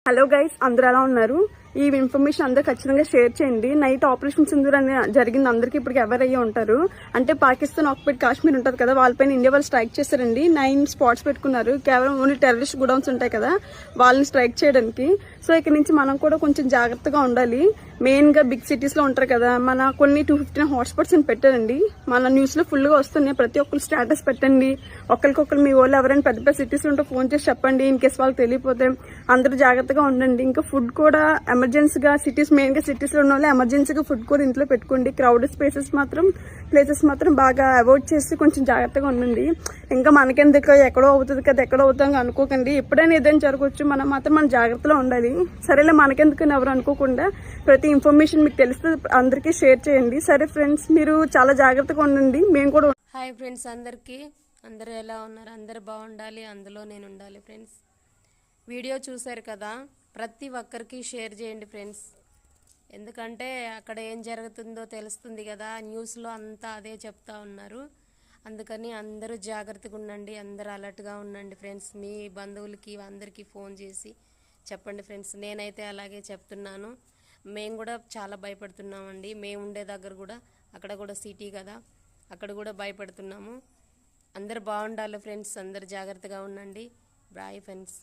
Hello guys, అందరూ ఎలా ఉన్నారు? ఈ ఇన్ఫర్మేషన్ అందరూ ఖచ్చితంగా షేర్ చేయండి. నైట్ ఆపరేషన్ సింధూర్ అని జరిగింది, అందరికీ ఇప్పటికి ఎవరు అయ్యి ఉంటారు. అంటే పాకిస్తాన్ ఆక్యుపైడ్ కాశ్మీర్ ఉంటుంది కదా, వాళ్ళపైన ఇండియా వాళ్ళు స్ట్రైక్ చేశారండి. 9 స్పాట్స్ పెట్టుకున్నారు. కేవలం ఓన్లీ టెర్రరిస్ట్ గుడౌన్స్ ఉంటాయి కదా, వాళ్ళని స్ట్రైక్ చేయడానికి. సో ఇక్కడ నుంచి మనం కూడా కొంచెం జాగ్రత్తగా ఉండాలి. మెయిన్ గా బిగ్ సిటీస్ లో ఉంటారు కదా, మన కొన్ని 215 హాట్స్పాట్స్ అని పెట్టారండి. మన న్యూస్ లో ఫుల్ గా వస్తున్నాయి. ప్రతి ఒక్కరు స్టేటస్ పెట్టండి. ఒకరికొకరు మీ వాళ్ళు ఎవరైనా పెద్ద పెద్ద సిటీస్ లో ఉంటే ఫోన్ చేసి చెప్పండి. ఇన్ కేసు వాళ్ళకి తెలియపోతే అందరూ జాగ్రత్తగా ఉండండి. ఇంకా ఫుడ్ కూడా ఎమర్జెన్సీగా సిటీస్, మెయిన్ గా సిటీస్ లో ఉన్న వాళ్ళు ఎమర్జెన్సీగా ఫుడ్ కూడా ఇంట్లో పెట్టుకోండి. క్రౌడెడ్ ప్లేసెస్ మాత్రం బాగా అవాయిడ్ చేసి కొంచెం జాగ్రత్తగా ఉండండి. ఇంకా మనకెందుకు, ఎక్కడో అవుతుంది కదా, ఎక్కడో అవుతాం అనుకోకండి. ఎప్పుడైనా ఏదైనా జరగవచ్చు, మనం మాత్రం మన జాగ్రత్తలో ఉండాలి. సరేలే, మనకెందుకు ఎవరు అనుకోకుండా ప్రతి ఇన్ఫర్మేషన్ మీకు తెలిస్తే అందరికీ షేర్ చేయండి. సరే ఫ్రెండ్స్, మీరు చాలా జాగ్రత్తగా ఉండండి. మేము కూడా. హాయ్ ఫ్రెండ్స్, అందరూ ఎలా ఉన్నారు? అందరూ బాగుండాలి, అందులో నేను ఉండాలి. ఫ్రెండ్స్, వీడియో చూశారు కదా, ప్రతి ఒక్కరికి షేర్ చేయండి ఫ్రెండ్స్. ఎందుకంటే అక్కడ ఏం జరుగుతుందో తెలుస్తుంది కదా, న్యూస్లో అంతా అదే చెప్తా ఉన్నారు. అందుకని అందరూ జాగ్రత్తగా ఉండండి, అందరూ అలర్ట్గా ఉండండి ఫ్రెండ్స్. మీ బంధువులకి అందరికీ ఫోన్ చేసి చెప్పండి ఫ్రెండ్స్. నేనైతే అలాగే చెప్తున్నాను. మేము కూడా చాలా భయపడుతున్నామండి. మేము ఉండే దగ్గర కూడా, అక్కడ కూడా సిటీ కదా, అక్కడ కూడా భయపడుతున్నాము. అందరు బాగుండాలి ఫ్రెండ్స్, అందరు జాగ్రత్తగా ఉండండి. Bye friends.